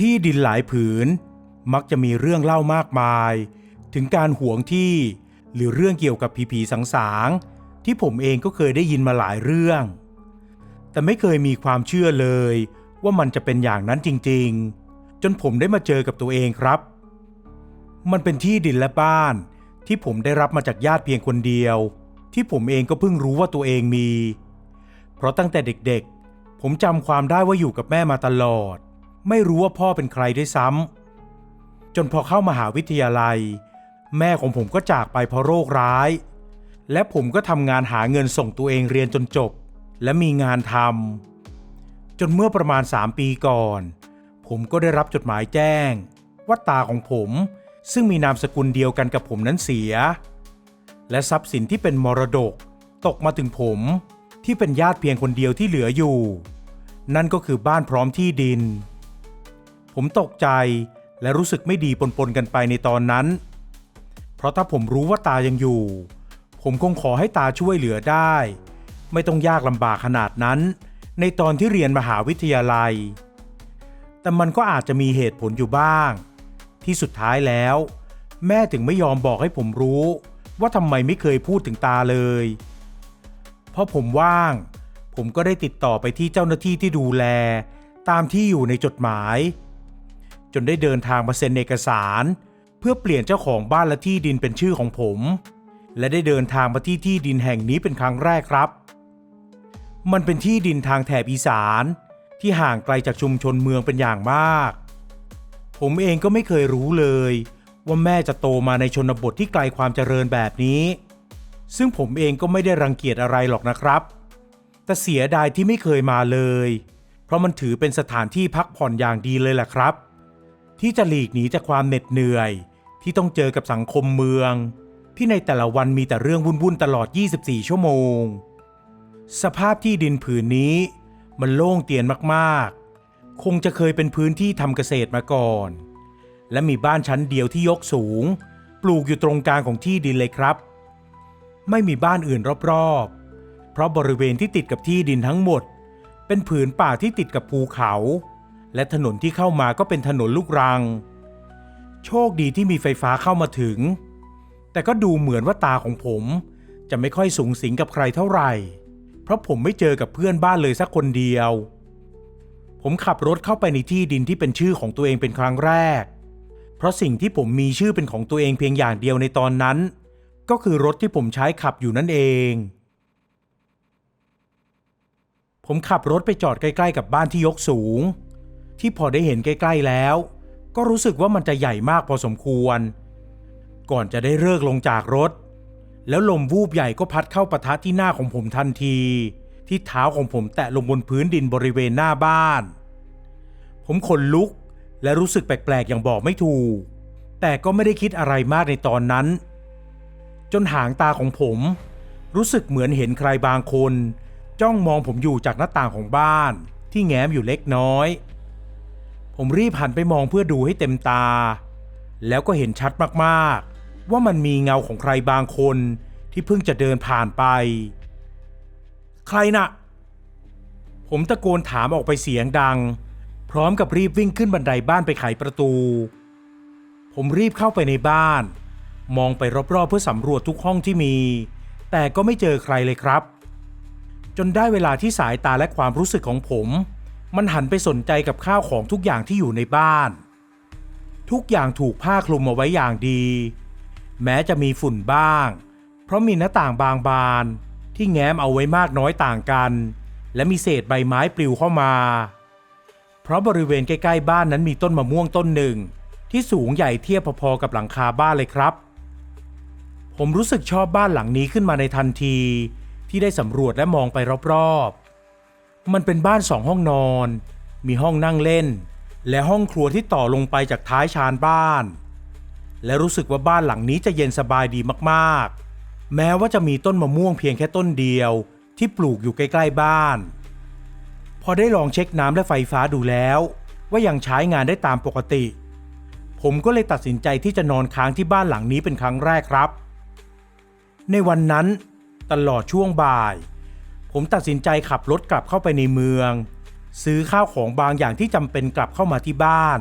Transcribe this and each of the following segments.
ที่ดินหลายผืนมักจะมีเรื่องเล่ามากมายถึงการหวงที่หรือเรื่องเกี่ยวกับผีๆสางๆที่ผมเองก็เคยได้ยินมาหลายเรื่องแต่ไม่เคยมีความเชื่อเลยว่ามันจะเป็นอย่างนั้นจริงๆจนผมได้มาเจอกับตัวเองครับมันเป็นที่ดินและบ้านที่ผมได้รับมาจากญาติเพียงคนเดียวที่ผมเองก็เพิ่งรู้ว่าตัวเองมีเพราะตั้งแต่เด็กๆผมจำความได้ว่าอยู่กับแม่มาตลอดไม่รู้ว่าพ่อเป็นใครด้วยซ้ำจนพอเข้ามหาวิทยาลัยแม่ของผมก็จากไปเพราะโรคร้ายและผมก็ทำงานหาเงินส่งตัวเองเรียนจนจบและมีงานทำจนเมื่อประมาณ3 ปีก่อนผมก็ได้รับจดหมายแจ้งว่าตาของผมซึ่งมีนามสกุลเดียวกันกับผมนั้นเสียและทรัพย์สินที่เป็นมรดกตกมาถึงผมที่เป็นญาติเพียงคนเดียวที่เหลืออยู่นั่นก็คือบ้านพร้อมที่ดินผมตกใจและรู้สึกไม่ดีปนกันไปในตอนนั้นเพราะถ้าผมรู้ว่าตายังอยู่ผมคงขอให้ตาช่วยเหลือได้ไม่ต้องยากลำบากขนาดนั้นในตอนที่เรียนมหาวิทยาลัยแต่มันก็อาจจะมีเหตุผลอยู่บ้างที่สุดท้ายแล้วแม่ถึงไม่ยอมบอกให้ผมรู้ว่าทำไมไม่เคยพูดถึงตาเลยเพราะผมว่างผมก็ได้ติดต่อไปที่เจ้าหน้าที่ที่ดูแลตามที่อยู่ในจดหมายจนได้เดินทางมาเซ็นเอกสารเพื่อเปลี่ยนเจ้าของบ้านและที่ดินเป็นชื่อของผมและได้เดินทางมาที่ที่ดินแห่งนี้เป็นครั้งแรกครับมันเป็นที่ดินทางแถบอีสานที่ห่างไกลจากชุมชนเมืองเป็นอย่างมากผมเองก็ไม่เคยรู้เลยว่าแม่จะโตมาในชนบทที่ไกลความเจริญแบบนี้ซึ่งผมเองก็ไม่ได้รังเกียจอะไรหรอกนะครับแต่เสียดายที่ไม่เคยมาเลยเพราะมันถือเป็นสถานที่พักผ่อนอย่างดีเลยแหละครับที่จะหลีกหนีจากความเหน็ดเหนื่อยที่ต้องเจอกับสังคมเมืองที่ในแต่ละวันมีแต่เรื่องวุ่นๆตลอด24 ชั่วโมงสภาพที่ดินผืนนี้มันโล่งเตียนมากๆคงจะเคยเป็นพื้นที่ทำเกษตรมาก่อนและมีบ้านชั้นเดียวที่ยกสูงปลูกอยู่ตรงกลางของที่ดินเลยครับไม่มีบ้านอื่นรอบๆเพราะบริเวณที่ติดกับที่ดินทั้งหมดเป็นผืนป่าที่ติดกับภูเขาและถนนที่เข้ามาก็เป็นถนนลูกรังโชคดีที่มีไฟฟ้าเข้ามาถึงแต่ก็ดูเหมือนว่าตาของผมจะไม่ค่อยสุงสิงกับใครเท่าไหร่เพราะผมไม่เจอกับเพื่อนบ้านเลยสักคนเดียวผมขับรถเข้าไปในที่ดินที่เป็นชื่อของตัวเองเป็นครั้งแรกเพราะสิ่งที่ผมมีชื่อเป็นของตัวเองเพียงอย่างเดียวในตอนนั้นก็คือรถที่ผมใช้ขับอยู่นั่นเองผมขับรถไปจอดใกล้ๆกับบ้านที่ยกสูงที่พอได้เห็นใกล้ๆแล้วก็รู้สึกว่ามันจะใหญ่มากพอสมควรก่อนจะได้เลิกลงจากรถแล้วลมวูบใหญ่ก็พัดเข้าปะทะที่หน้าของผมทันทีที่เท้าของผมแตะลงบนพื้นดินบริเวณหน้าบ้านผมขนลุกและรู้สึกแปลกๆอย่างบอกไม่ถูกแต่ก็ไม่ได้คิดอะไรมากในตอนนั้นจนหางตาของผมรู้สึกเหมือนเห็นใครบางคนจ้องมองผมอยู่จากหน้าต่างของบ้านที่แง้มอยู่เล็กน้อยผมรีบหันไปมองเพื่อดูให้เต็มตาแล้วก็เห็นชัดมากๆว่ามันมีเงาของใครบางคนที่เพิ่งจะเดินผ่านไปใครน่ะผมตะโกนถามออกไปเสียงดังพร้อมกับรีบวิ่งขึ้นบันไดบ้านไปไขประตูผมรีบเข้าไปในบ้านมองไปรอบๆเพื่อสำรวจทุกห้องที่มีแต่ก็ไม่เจอใครเลยครับจนได้เวลาที่สายตาและความรู้สึกของผมมันหันไปสนใจกับข้าวของทุกอย่างที่อยู่ในบ้านทุกอย่างถูกผ้าคลุมเอาไว้อย่างดีแม้จะมีฝุ่นบ้างเพราะมีหน้าต่างบางบานที่แง้มเอาไว้มากน้อยต่างกันและมีเศษใบไม้ปลิวเข้ามาเพราะบริเวณใกล้ๆบ้านนั้นมีต้นมะม่วงต้นหนึ่งที่สูงใหญ่เทียบพอๆกับหลังคาบ้านเลยครับผมรู้สึกชอบบ้านหลังนี้ขึ้นมาในทันทีที่ได้สำรวจและมองไปรอบๆมันเป็นบ้าน2 ห้องนอนมีห้องนั่งเล่นและห้องครัวที่ต่อลงไปจากท้ายชานบ้านและรู้สึกว่าบ้านหลังนี้จะเย็นสบายดีมากๆแม้ว่าจะมีต้นมะม่วงเพียงแค่ต้นเดียวที่ปลูกอยู่ใกล้ๆบ้านพอได้ลองเช็คน้ำและไฟฟ้าดูแล้วว่ายังใช้งานได้ตามปกติผมก็เลยตัดสินใจที่จะนอนค้างที่บ้านหลังนี้เป็นครั้งแรกครับในวันนั้นตลอดช่วงบ่ายผมตัดสินใจขับรถกลับเข้าไปในเมือง ซื้อข้าวของบางอย่างที่จำเป็นกลับเข้ามาที่บ้าน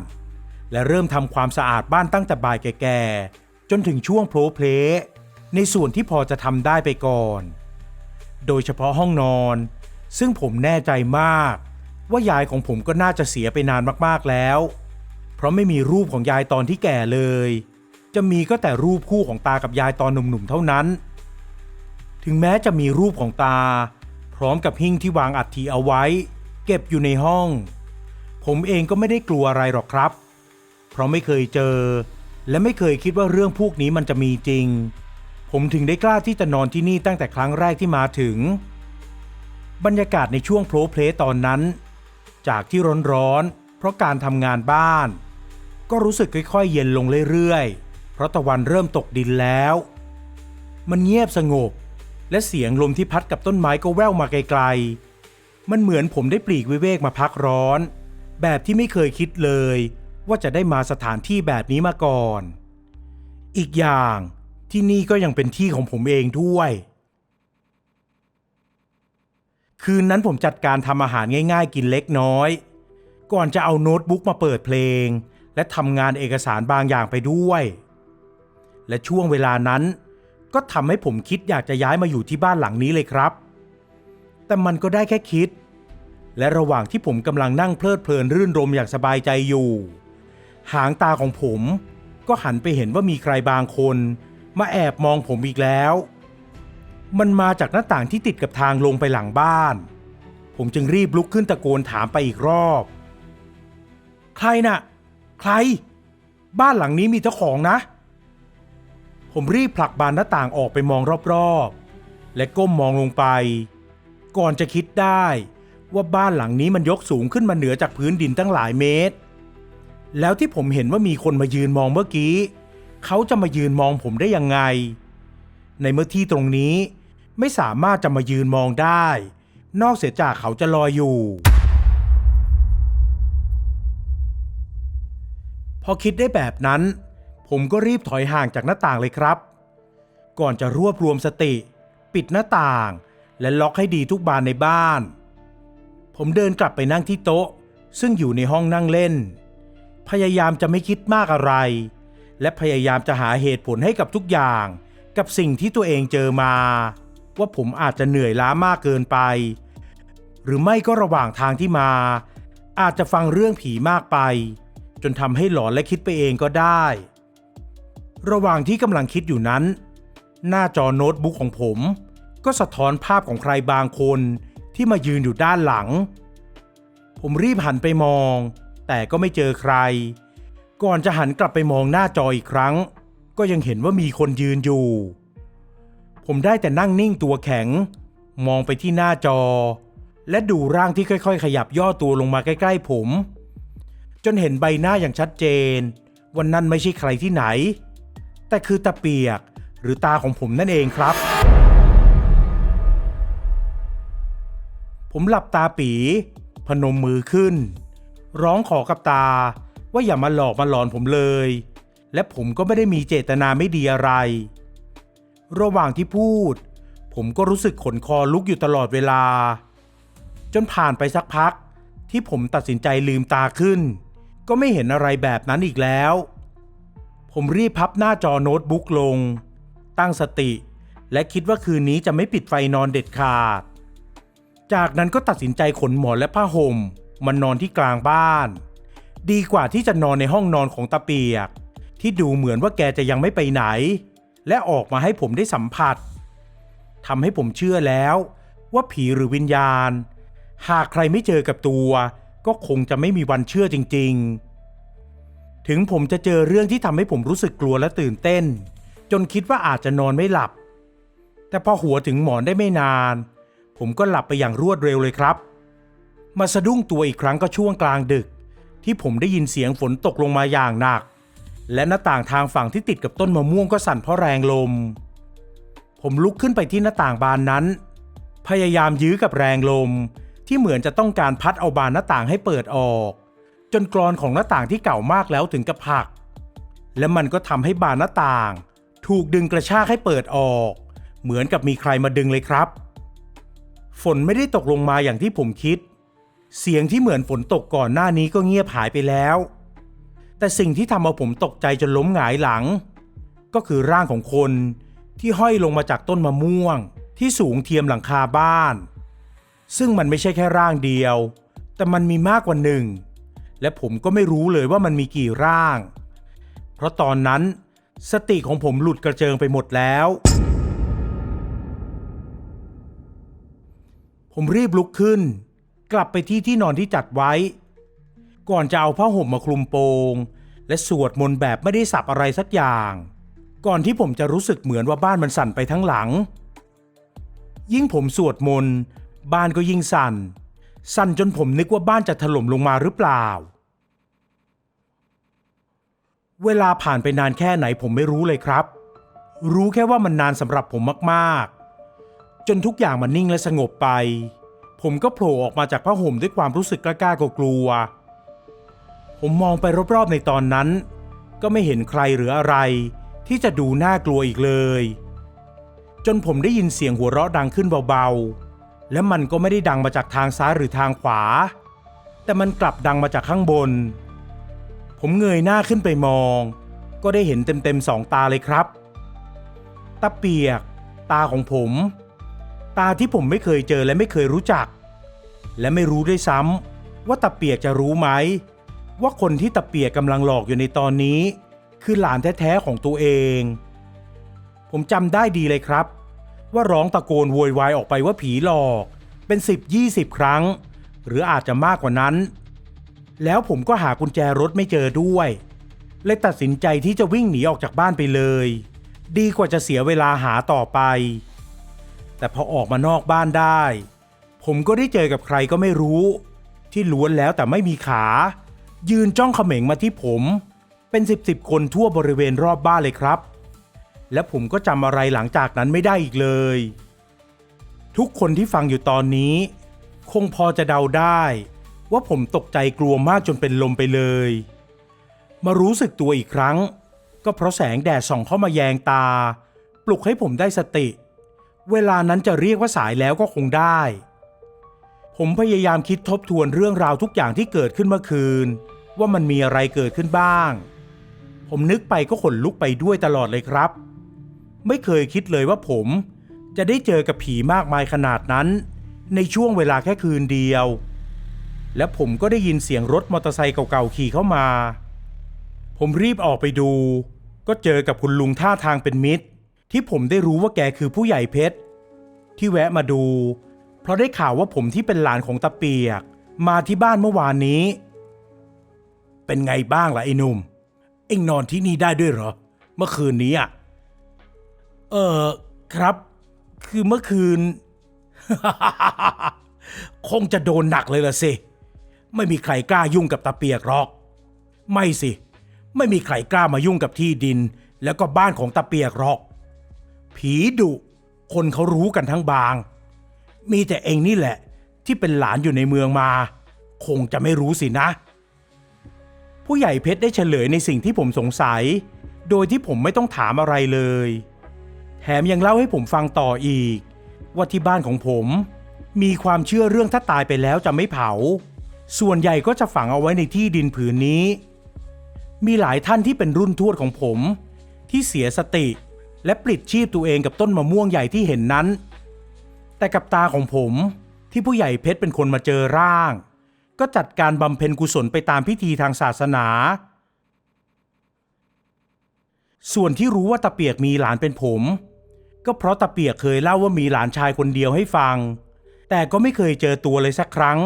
และเริ่มทำความสะอาดบ้านตั้งแต่บ่ายแก่ๆจนถึงช่วงโพลเพลในส่วนที่พอจะทำได้ไปก่อนโดยเฉพาะห้องนอนซึ่งผมแน่ใจมากว่ายายของผมก็น่าจะเสียไปนานมากๆแล้วเพราะไม่มีรูปของยายตอนที่แก่เลยจะมีก็แต่รูปคู่ของตากับยายตอนหนุ่มๆเท่านั้นถึงแม้จะมีรูปของตาพร้อมกับหิ้งที่วางอัฐิเอาไว้เก็บอยู่ในห้องผมเองก็ไม่ได้กลัวอะไรหรอกครับเพราะไม่เคยเจอและไม่เคยคิดว่าเรื่องพวกนี้มันจะมีจริงผมถึงได้กล้าที่จะนอนที่นี่ตั้งแต่ครั้งแรกที่มาถึงบรรยากาศในช่วงโพลเพลตอนนั้นจากที่ร้อนๆเพราะการทำงานบ้านก็รู้สึกค่อยๆเย็นลงเรื่อยๆเพราะตะวันเริ่มตกดินแล้วมันเงียบสงบและเสียงลมที่พัดกับต้นไม้ก็แว่วมาไกลๆมันเหมือนผมได้ปลีกวิเวกมาพักร้อนแบบที่ไม่เคยคิดเลยว่าจะได้มาสถานที่แบบนี้มาก่อนอีกอย่างที่นี่ก็ยังเป็นที่ของผมเองด้วยคืนนั้นผมจัดการทำอาหารง่ายๆกินเล็กน้อยก่อนจะเอาโน้ตบุ๊กมาเปิดเพลงและทำงานเอกสารบางอย่างไปด้วยและช่วงเวลานั้นก็ทำให้ผมคิดอยากจะย้ายมาอยู่ที่บ้านหลังนี้เลยครับแต่มันก็ได้แค่คิดและระหว่างที่ผมกำลังนั่งเพลิดเพลินรื่นรมอย่างสบายใจอยู่หางตาของผมก็หันไปเห็นว่ามีใครบางคนมาแอบมองผมอีกแล้วมันมาจากหน้าต่างที่ติดกับทางลงไปหลังบ้านผมจึงรีบลุกขึ้นตะโกนถามไปอีกรอบใครน่ะใครบ้านหลังนี้มีเจ้าของนะผมรีบผลักบานหน้าต่างออกไปมองรอบๆและก้มมองลงไปก่อนจะคิดได้ว่าบ้านหลังนี้มันยกสูงขึ้นมาเหนือจากพื้นดินตั้งหลายเมตรแล้วที่ผมเห็นว่ามีคนมายืนมองเมื่อกี้เขาจะมายืนมองผมได้ยังไงในเมื่อที่ตรงนี้ไม่สามารถจะมายืนมองได้นอกเสียจากเขาจะลอยอยู่พอคิดได้แบบนั้นผมก็รีบถอยห่างจากหน้าต่างเลยครับก่อนจะรวบรวมสติปิดหน้าต่างและล็อกให้ดีทุกบานในบ้านผมเดินกลับไปนั่งที่โต๊ะซึ่งอยู่ในห้องนั่งเล่นพยายามจะไม่คิดมากอะไรและพยายามจะหาเหตุผลให้กับทุกอย่างกับสิ่งที่ตัวเองเจอมาว่าผมอาจจะเหนื่อยล้ามากเกินไปหรือไม่ก็ระหว่างทางที่มาอาจจะฟังเรื่องผีมากไปจนทำให้หลอนและคิดไปเองก็ได้ระหว่างที่กำลังคิดอยู่นั้นหน้าจอโน้ตบุ๊กของผมก็สะท้อนภาพของใครบางคนที่มายืนอยู่ด้านหลังผมรีบหันไปมองแต่ก็ไม่เจอใครก่อนจะหันกลับไปมองหน้าจออีกครั้งก็ยังเห็นว่ามีคนยืนอยู่ผมได้แต่นั่งนิ่งตัวแข็งมองไปที่หน้าจอและดูร่างที่ค่อยๆขยับย่อตัวลงมาใกล้ๆผมจนเห็นใบหน้าอย่างชัดเจนว่านั่นไม่ใช่ใครที่ไหนแต่คือตาเปียกหรือตาของผมนั่นเองครับผมหลับตาปีพนมมือขึ้นร้องขอกับตาว่าอย่ามาหลอกมาหลอนผมเลยและผมก็ไม่ได้มีเจตนาไม่ดีอะไรระหว่างที่พูดผมก็รู้สึกขนคอลุกอยู่ตลอดเวลาจนผ่านไปสักพักที่ผมตัดสินใจลืมตาขึ้นก็ไม่เห็นอะไรแบบนั้นอีกแล้วผมรีบพับหน้าจอโน้ตบุ๊กลงตั้งสติและคิดว่าคืนนี้จะไม่ปิดไฟนอนเด็ดขาดจากนั้นก็ตัดสินใจขนหมอนและผ้าห่มมานอนที่กลางบ้านดีกว่าที่จะนอนในห้องนอนของตาเปียกที่ดูเหมือนว่าแกจะยังไม่ไปไหนและออกมาให้ผมได้สัมผัสทำให้ผมเชื่อแล้วว่าผีหรือวิญญาณหากใครไม่เจอกับตัวก็คงจะไม่มีวันเชื่อจริงๆถึงผมจะเจอเรื่องที่ทำให้ผมรู้สึกกลัวและตื่นเต้นจนคิดว่าอาจจะนอนไม่หลับแต่พอหัวถึงหมอนได้ไม่นานผมก็หลับไปอย่างรวดเร็วเลยครับมาสะดุ้งตัวอีกครั้งก็ช่วงกลางดึกที่ผมได้ยินเสียงฝนตกลงมาอย่างหนักและหน้าต่างทางฝั่งที่ติดกับต้นมะม่วงก็สั่นเพราะแรงลมผมลุกขึ้นไปที่หน้าต่างบานนั้นพยายามยื้อกับแรงลมที่เหมือนจะต้องการพัดเอาบานหน้าต่างให้เปิดออกจนกลอนของหน้าต่างที่เก่ามากแล้วถึงกับหักและมันก็ทำให้บานหน้าต่างถูกดึงกระชากให้เปิดออกเหมือนกับมีใครมาดึงเลยครับฝนไม่ได้ตกลงมาอย่างที่ผมคิด เสียงที่เหมือนฝนตกก่อนหน้านี้ก็เงียบหายไปแล้วแต่สิ่งที่ทำเอาผมตกใจจนล้มหงายหลังก็คือร่างของคนที่ห้อยลงมาจากต้นมะม่วงที่สูงเทียมหลังคาบ้านซึ่งมันไม่ใช่แค่ร่างเดียวแต่มันมีมากกว่าหนึ่งและผมก็ไม่รู้เลยว่ามันมีกี่ร่างเพราะตอนนั้นสติของผมหลุดกระเจิงไปหมดแล้วผมรีบลุกขึ้นกลับไปที่นอนที่จัดไว้ก่อนจะเอาผ้าห่มมาคลุมโปงและสวดมนต์แบบไม่ได้สับอะไรสักอย่างก่อนที่ผมจะรู้สึกเหมือนว่าบ้านมันสั่นไปทั้งหลังยิ่งผมสวดมนต์บ้านก็ยิ่งสั่นจนผมนึกว่าบ้านจะถล่มลงมาหรือเปล่าเวลาผ่านไปนานแค่ไหนผมไม่รู้เลยครับรู้แค่ว่ามันนานสำหรับผมมากๆจนทุกอย่างมันนิ่งและสงบไปผมก็โผล่ออกมาจากผ้าห่มด้วยความรู้สึกกล้าๆกลัวๆผมมองไปรอบๆในตอนนั้นก็ไม่เห็นใครหรืออะไรที่จะดูน่ากลัวอีกเลยจนผมได้ยินเสียงหัวเราะดังขึ้นเบาๆและมันก็ไม่ได้ดังมาจากทางซ้ายหรือทางขวาแต่มันกลับดังมาจากข้างบนผมเงยหน้าขึ้นไปมองก็ได้เห็นเต็มๆสองตาเลยครับตาเปียกตาของผมตาที่ผมไม่เคยเจอและไม่เคยรู้จักและไม่รู้ด้วยซ้ำว่าตาเปียกจะรู้ไหมว่าคนที่ตาเปียกกำลังหลอกอยู่ในตอนนี้คือหลานแท้ๆของตัวเองผมจำได้ดีเลยครับว่าร้องตะโกนโวยวายออกไปว่าผีหลอกเป็น10-20 ครั้งหรืออาจจะมากกว่านั้นแล้วผมก็หากุญแจรถไม่เจอด้วยเลยตัดสินใจที่จะวิ่งหนีออกจากบ้านไปเลยดีกว่าจะเสียเวลาหาต่อไปแต่พอออกมานอกบ้านได้ผมก็ได้เจอกับใครก็ไม่รู้ที่ล้วนแล้วแต่ไม่มีขายืนจ้องเขม็งมาที่ผมเป็น10คนทั่วบริเวณรอบบ้านเลยครับและผมก็จำอะไรหลังจากนั้นไม่ได้อีกเลยทุกคนที่ฟังอยู่ตอนนี้คงพอจะเดาได้ว่าผมตกใจกลัวมากจนเป็นลมไปเลยมารู้สึกตัวอีกครั้งก็เพราะแสงแดดส่องเข้ามาแยงตาปลุกให้ผมได้สติเวลานั้นจะเรียกว่าสายแล้วก็คงได้ผมพยายามคิดทบทวนเรื่องราวทุกอย่างที่เกิดขึ้นเมื่อคืนว่ามันมีอะไรเกิดขึ้นบ้างผมนึกไปก็ขนลุกไปด้วยตลอดเลยครับไม่เคยคิดเลยว่าผมจะได้เจอกับผีมากมายขนาดนั้นในช่วงเวลาแค่คืนเดียวและผมก็ได้ยินเสียงรถมอเตอร์ไซค์เก่าๆขี่เข้ามาผมรีบออกไปดูก็เจอกับคุณลุงท่าทางเป็นมิตรที่ผมได้รู้ว่าแกคือผู้ใหญ่เพชรที่แวะมาดูเพราะได้ข่าวว่าผมที่เป็นหลานของตาเปียกมาที่บ้านเมื่อวานนี้เป็นไงบ้างล่ะไอ้หนุ่มเอ็งนอนที่นี่ได้ด้วยเหรอเมื่อคืนนี้ครับคือเมื่อคืน คงจะโดนหนักเลยล่ะสิไม่มีใครกล้ายุ่งกับตาเปียกหรอกไม่สิไม่มีใครกล้ามายุ่งกับที่ดินแล้วก็บ้านของตาเปียกหรอกผีดุคนเขารู้กันทั้งบางมีแต่เองนี่แหละที่เป็นหลานอยู่ในเมืองมาคงจะไม่รู้สินะผู้ใหญ่เพชรได้เฉลยในสิ่งที่ผมสงสัยโดยที่ผมไม่ต้องถามอะไรเลยแถมยังเล่าให้ผมฟังต่ออีกว่าที่บ้านของผมมีความเชื่อเรื่องถ้าตายไปแล้วจะไม่เผาส่วนใหญ่ก็จะฝังเอาไว้ในที่ดินผืนนี้มีหลายท่านที่เป็นรุ่นทวดของผมที่เสียสติและปลิดชีพตัวเองกับต้นมะม่วงใหญ่ที่เห็นนั้นแต่กับตาของผมที่ผู้ใหญ่เพชรเป็นคนมาเจอร่างก็จัดการบำเพ็ญกุศลไปตามพิธีทางศาสนาส่วนที่รู้ว่าตาเปียกมีหลานเป็นผมก็เพราะตาเปียกเคยเล่าว่ามีหลานชายคนเดียวให้ฟังแต่ก็ไม่เคยเจอตัวเลยสักครั้ง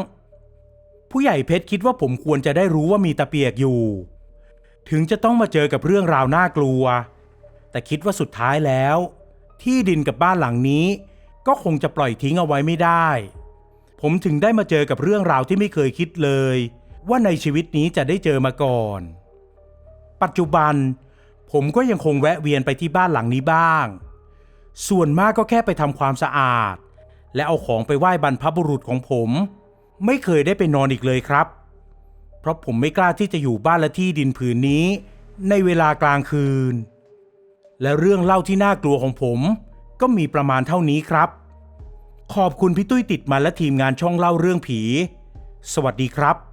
ผู้ใหญ่เพชรคิดว่าผมควรจะได้รู้ว่ามีตาเปียกอยู่ถึงจะต้องมาเจอกับเรื่องราวน่ากลัวแต่คิดว่าสุดท้ายแล้วที่ดินกับบ้านหลังนี้ก็คงจะปล่อยทิ้งเอาไว้ไม่ได้ผมถึงได้มาเจอกับเรื่องราวที่ไม่เคยคิดเลยว่าในชีวิตนี้จะได้เจอมาก่อนปัจจุบันผมก็ยังคงแวะเวียนไปที่บ้านหลังนี้บ้างส่วนมากก็แค่ไปทำความสะอาดและเอาของไปไหว้บรรพบุรุษของผมไม่เคยได้ไปนอนอีกเลยครับเพราะผมไม่กล้าที่จะอยู่บ้านและที่ดินผืนนี้ในเวลากลางคืนและเรื่องเล่าที่น่ากลัวของผมก็มีประมาณเท่านี้ครับขอบคุณพี่ตุ้ยติดมันและทีมงานช่องเล่าเรื่องผี สวัสดีครับ